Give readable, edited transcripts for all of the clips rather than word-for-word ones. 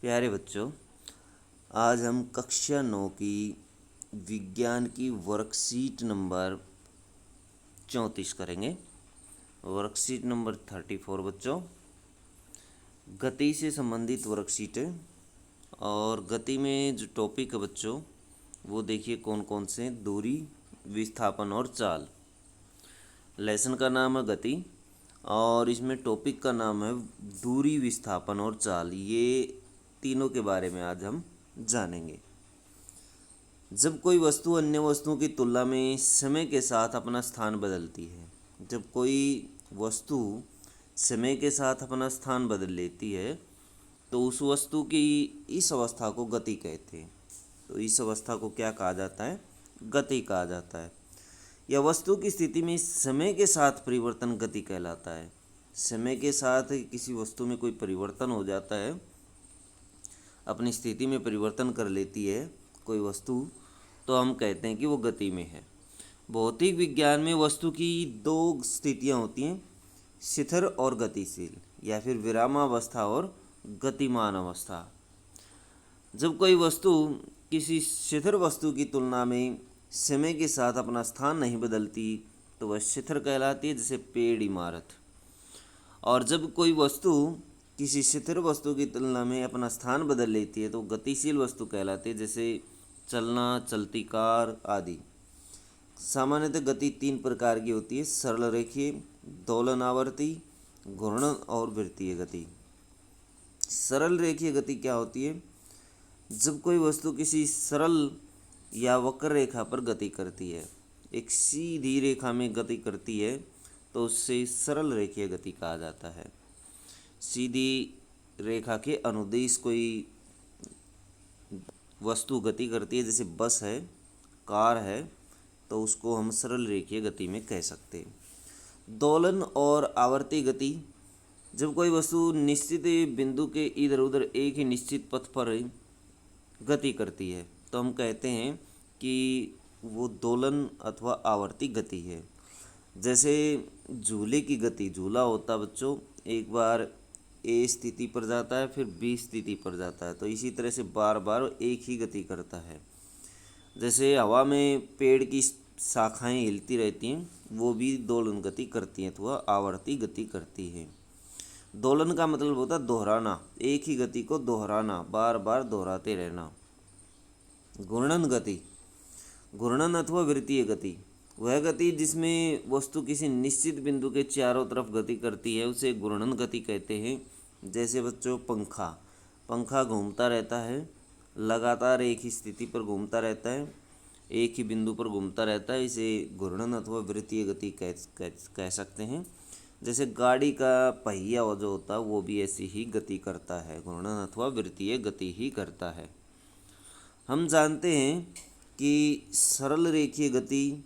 प्यारे बच्चों, आज हम कक्षा 9 की विज्ञान की वर्कशीट नंबर 34 करेंगे। वर्कशीट नंबर 34 बच्चों गति से संबंधित वर्कशीट है। और गति में जो टॉपिक है बच्चों वो देखिए कौन कौन से हैं। दूरी, विस्थापन और चाल। लेसन का नाम है गति और इसमें टॉपिक का नाम है दूरी, विस्थापन और चाल। ये तीनों के बारे में आज हम जानेंगे। जब कोई वस्तु अन्य वस्तुओं की तुलना में समय के साथ अपना स्थान बदलती है, जब कोई वस्तु समय के साथ अपना स्थान बदल लेती है तो उस वस्तु की इस अवस्था को गति कहते हैं। तो इस अवस्था को क्या कहा जाता है? गति कहा जाता है। यह वस्तु की स्थिति में समय के साथ परिवर्तन गति कहलाता है। समय के साथ किसी वस्तु में कोई परिवर्तन हो जाता है, अपनी स्थिति में परिवर्तन कर लेती है कोई वस्तु, तो हम कहते हैं कि वो गति में है। भौतिक विज्ञान में वस्तु की दो स्थितियां होती हैं, शिथिल और गतिशील, या फिर विरामावस्था और गतिमान अवस्था। जब कोई वस्तु किसी शिथिल वस्तु की तुलना में समय के साथ अपना स्थान नहीं बदलती तो वह शिथिल कहलाती है, जैसे पेड़, इमारत। और जब कोई वस्तु किसी शिथिल वस्तु की तुलना में अपना स्थान बदल लेती है तो गतिशील वस्तु कहलाती है, जैसे चलना, चलती कार आदि। सामान्यतः गति तीन प्रकार की होती है: सरल रेखीय, दोलन आवर्ती, घूर्णन और वृत्तीय गति। सरल रेखीय गति क्या होती है? जब कोई वस्तु किसी सरल या वक्र रेखा पर गति करती है, एक सीधी रेखा में गति करती है, तो उससे सरल रेखीय गति कहा जाता है। सीधी रेखा के अनुदिश कोई वस्तु गति करती है, जैसे बस है, कार है, तो उसको हम सरल रेखीय गति में कह सकते हैं। दोलन और आवर्ती गति, जब कोई वस्तु निश्चित बिंदु के इधर उधर एक ही निश्चित पथ पर गति करती है तो हम कहते हैं कि वो दोलन अथवा आवर्ती गति है। जैसे झूले की गति, झूला होता है बच्चों, एक बार ए स्थिति पर जाता है फिर बी स्थिति पर जाता है, तो इसी तरह से बार बार एक ही गति करता है। जैसे हवा में पेड़ की शाखाएं हिलती रहती हैं, वो भी दोलन गति करती हैं, तो वह आवर्ती गति करती है। दोलन का मतलब होता है दोहराना, एक ही गति को दोहराना, बार बार दोहराते रहना। घूर्णन गति, घूर्णन अथवा वृत्तीय गति, वह गति जिसमें वस्तु किसी निश्चित बिंदु के चारों तरफ गति करती है उसे घूर्णन गति कहते हैं। जैसे बच्चों पंखा, पंखा घूमता रहता है, लगातार एक ही स्थिति पर घूमता रहता है, एक ही बिंदु पर घूमता रहता है, इसे घूर्णन अथवा वृत्तीय गति कह सकते हैं। जैसे गाड़ी का पहिया जो होता है वो भी ऐसी ही गति करता है, घूर्णन अथवा वृत्तीय गति ही करता है। हम जानते हैं कि सरल रेखीय गति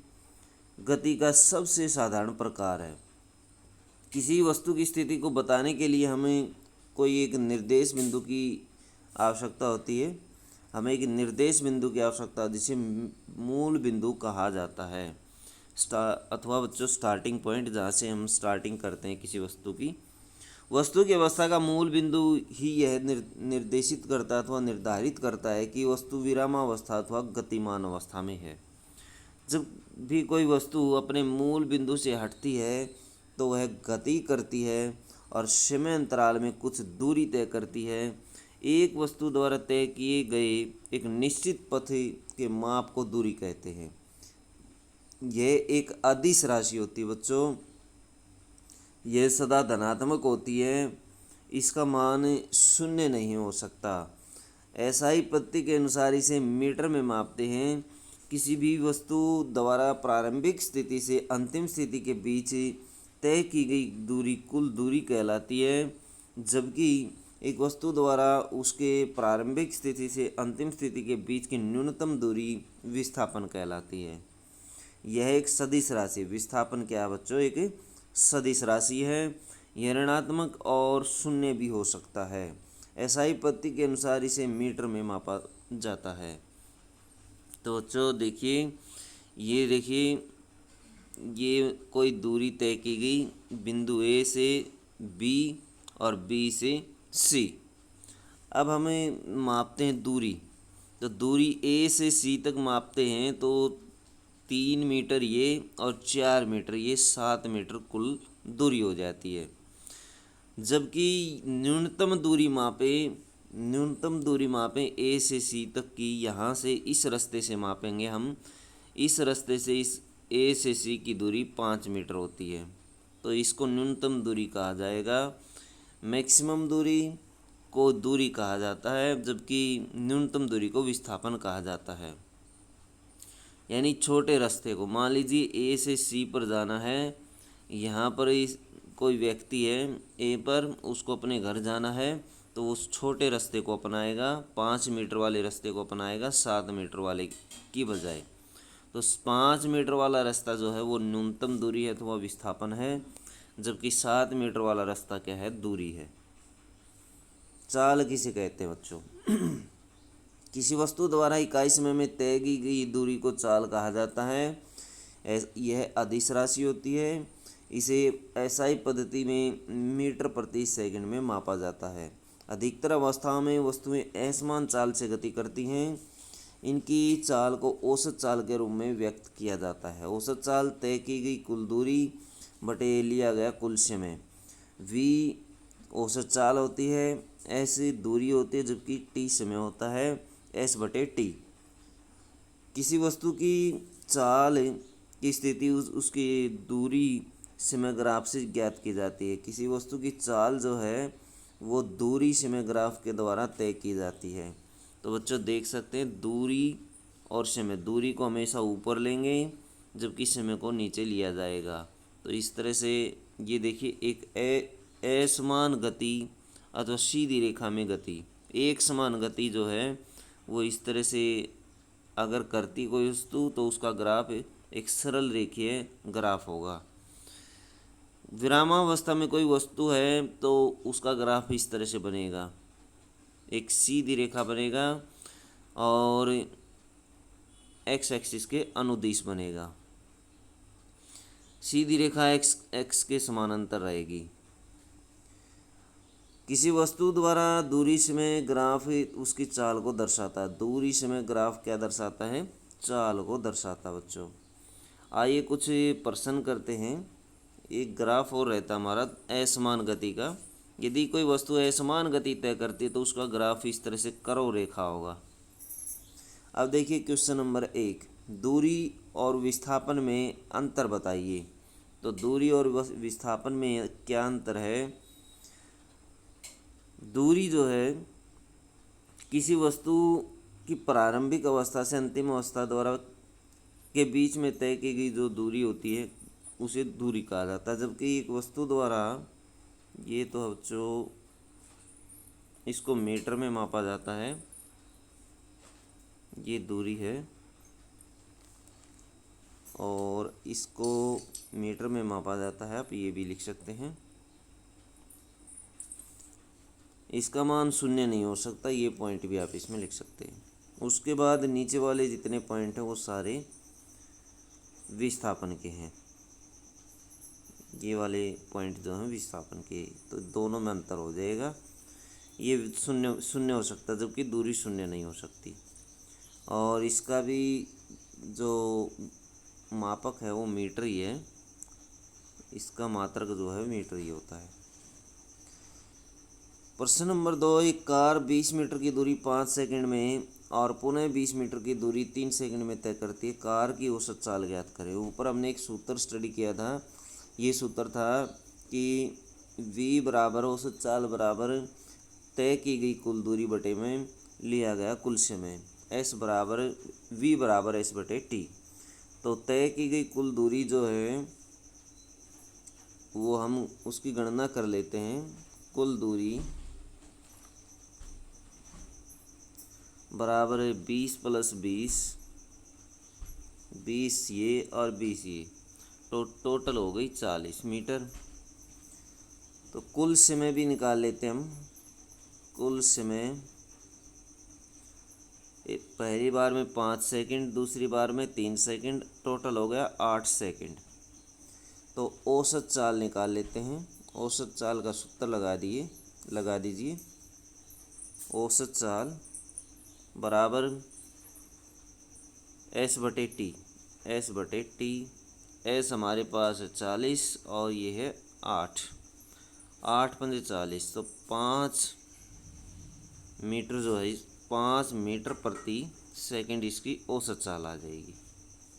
गति का सबसे साधारण प्रकार है। किसी वस्तु की स्थिति को बताने के लिए हमें कोई एक निर्देश बिंदु की आवश्यकता होती है, हमें एक निर्देश बिंदु की आवश्यकता है जिसे मूल बिंदु कहा जाता है, अथवा बच्चों स्टार्टिंग पॉइंट, जहाँ से हम स्टार्टिंग करते हैं किसी वस्तु की। वस्तु की अवस्था का मूल बिंदु ही यह निर्देशित करता है अथवा निर्धारित करता है कि वस्तु विरामावस्था अथवा गतिमान अवस्था में है। जब भी कोई वस्तु अपने मूल बिंदु से हटती है तो वह गति करती है और समय अंतराल में कुछ दूरी तय करती है। एक वस्तु द्वारा तय किए गए एक निश्चित पथ के माप को दूरी कहते हैं। यह एक अदिश राशि होती है बच्चों, यह सदा धनात्मक होती है, इसका मान शून्य नहीं हो सकता। ऐसा ही पद्धति के अनुसार इसे मीटर में मापते हैं। किसी भी वस्तु द्वारा प्रारंभिक स्थिति से अंतिम स्थिति के बीच तय की गई दूरी कुल दूरी कहलाती है, जबकि एक वस्तु द्वारा उसके प्रारंभिक स्थिति से अंतिम स्थिति के बीच की न्यूनतम दूरी विस्थापन कहलाती है। यह एक सदिश राशि, विस्थापन क्या है बच्चों? एक सदिश राशि है। यह ऋणात्मक और शून्य भी हो सकता है। ऐसा ही पद्धति के अनुसार इसे मीटर में मापा जाता है। तो बच्चों देखिए, ये कोई दूरी तय की गई बिंदु ए से बी और बी से सी। अब हमें मापते हैं दूरी। तो दूरी ए से सी तक मापते हैं तो 3 मीटर ये और 4 मीटर ये, 7 मीटर कुल दूरी हो जाती है। जबकि न्यूनतम दूरी मापें ए से सी तक की, यहाँ से इस रास्ते से मापेंगे हम। इस रास्ते से इस ए से सी की दूरी 5 मीटर होती है, तो इसको न्यूनतम दूरी कहा जाएगा। मैक्सिमम दूरी को दूरी कहा जाता है, जबकि न्यूनतम दूरी को विस्थापन कहा जाता है। यानी छोटे रास्ते को, मान लीजिए ए से सी पर जाना है, यहाँ पर कोई व्यक्ति है ए पर, उसको अपने घर जाना है, तो उस छोटे रास्ते को अपनाएगा, 5 मीटर वाले रास्ते को अपनाएगा 7 मीटर वाले की बजाय। तो 5 मीटर वाला रास्ता जो है वो न्यूनतम दूरी है, तो वह विस्थापन है, जबकि 7 मीटर वाला रास्ता क्या है, दूरी है। चाल किसे कहते हैं बच्चों? किसी वस्तु द्वारा इकाई समय में तय की गई दूरी को चाल कहा जाता है। यह अदिश राशि होती है। इसे एसआई पद्धति में मीटर प्रति सेकंड में मापा जाता है। अधिकतर अवस्थाओं में वस्तुएं असमान चाल से गति करती हैं। इनकी चाल को औसत चाल के रूप में व्यक्त किया जाता है। औसत चाल तय की गई कुल दूरी बटे लिया गया कुल समय, वी औसत चाल होती है, ऐसी दूरी होती है, जबकि टी समय होता है, एस बटे टी। किसी वस्तु की चाल की स्थिति उसकी दूरी समय ग्राफ से ज्ञात की जाती है। किसी वस्तु की चाल जो है वो दूरी समय ग्राफ के द्वारा तय की जाती है। तो बच्चों देख सकते हैं, दूरी और समय, दूरी को हमेशा ऊपर लेंगे जबकि समय को नीचे लिया जाएगा। तो इस तरह से ये देखिए, एक असमान गति अथवा सीधी रेखा में गति, एक समान गति जो है वो इस तरह से अगर करती कोई वस्तु तो उसका ग्राफ एक सरल रेखीय ग्राफ होगा। विरामावस्था में कोई वस्तु है तो उसका ग्राफ इस तरह से बनेगा, एक सीधी रेखा बनेगा और एक्स एक्सिस के अनुदिश बनेगा। सीधी रेखा एक्स के समानांतर रहेगी। किसी वस्तु द्वारा दूरी समय ग्राफ उसकी चाल को दर्शाता है। दूरी समय ग्राफ क्या दर्शाता है? चाल को दर्शाता है बच्चों। आइए कुछ प्रश्न करते हैं। एक ग्राफ और रहता हमारा असमान गति का। यदि कोई वस्तु असमान गति तय करती है तो उसका ग्राफ इस तरह से कर्व रेखा होगा। अब देखिए क्वेश्चन नंबर 1, दूरी और विस्थापन में अंतर बताइए। तो दूरी और विस्थापन में क्या अंतर है? दूरी जो है किसी वस्तु की प्रारंभिक अवस्था से अंतिम अवस्था द्वारा के बीच में तय की गई जो दूरी होती है उसे दूरी कहा जाता है। जबकि एक वस्तु द्वारा, ये तो बच्चों इसको मीटर में मापा जाता है, ये दूरी है, और इसको मीटर में मापा जाता है, आप ये भी लिख सकते हैं। इसका मान 0 नहीं हो सकता, ये पॉइंट भी आप इसमें लिख सकते हैं। उसके बाद नीचे वाले जितने पॉइंट हैं वो सारे विस्थापन के हैं। ये वाले पॉइंट जो हैं विस्थापन के, तो दोनों में अंतर हो जाएगा। ये 0 हो सकता है, जबकि दूरी 0 नहीं हो सकती। और इसका भी जो मापक है वो मीटर ही है, इसका मात्रक जो है मीटर ही होता है। प्रश्न नंबर 2, एक कार 20 मीटर की दूरी 5 सेकंड में और पुनः 20 मीटर की दूरी 3 सेकंड में तय करती है। कार की औसत चाल ज्ञात करें। ऊपर हमने एक सूत्र स्टडी किया था। ये सूत्र था कि v बराबर औसत चाल बराबर तय की गई कुल दूरी बटे में लिया गया कुल समय, s बराबर v बराबर s बटे t। तो तय की गई कुल दूरी जो है वो हम उसकी गणना कर लेते हैं। कुल दूरी बराबर है 20 + 20, 20 ये और 20 ये, तो टोटल हो गई 40 मीटर। तो कुल समय भी निकाल लेते हैं हम। कुल समय पहली बार में 5 सेकंड, दूसरी बार में 3 सेकंड, टोटल हो गया 8 सेकंड। तो औसत चाल निकाल लेते हैं। औसत चाल का सूत्र लगा दीजिए। औसत चाल बराबर एस बटे टी। एस बटे टी, एस हमारे पास है 40 और ये है 8। 8 पंजे 40, तो 5 मीटर जो है 5 मीटर प्रति सेकंड इसकी औसत चाल आ जाएगी।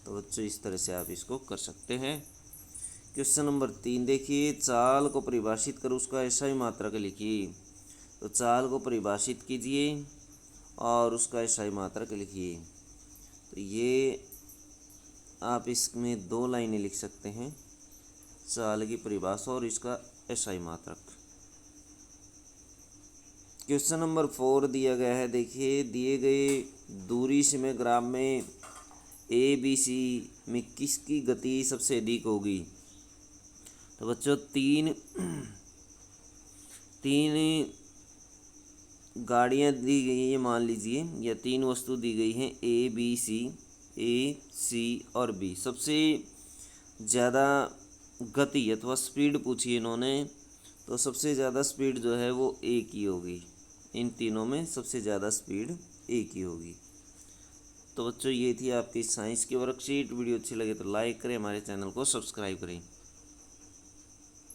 तो बच्चों इस तरह से आप इसको कर सकते हैं। क्वेश्चन नंबर 3 देखिए, चाल को परिभाषित कर उसका एसआई मात्रक लिखिए। तो चाल को परिभाषित कीजिए और उसका एसआई मात्रक लिखिए। तो ये आप इसमें 2 लाइनें लिख सकते हैं, चाल की परिभाषा और इसका एसआई मात्रक। क्वेश्चन नंबर 4 दिया गया है, देखिए दिए गए दूरी सीमेग्राम में ए बी सी में किसकी गति सबसे अधिक होगी। तो बच्चों तीन गाड़ियाँ दी गई है, मान लीजिए, या 3 वस्तु दी गई हैं ए बी सी, ए सी और बी। सबसे ज़्यादा गति अथवा स्पीड पूछी इन्होंने, तो सबसे ज़्यादा स्पीड जो है वो ए की होगी। इन तीनों में सबसे ज़्यादा स्पीड ए की होगी। तो बच्चों ये थी आपकी साइंस की वर्कशीट। वीडियो अच्छी लगे तो लाइक करें, हमारे चैनल को सब्सक्राइब करें।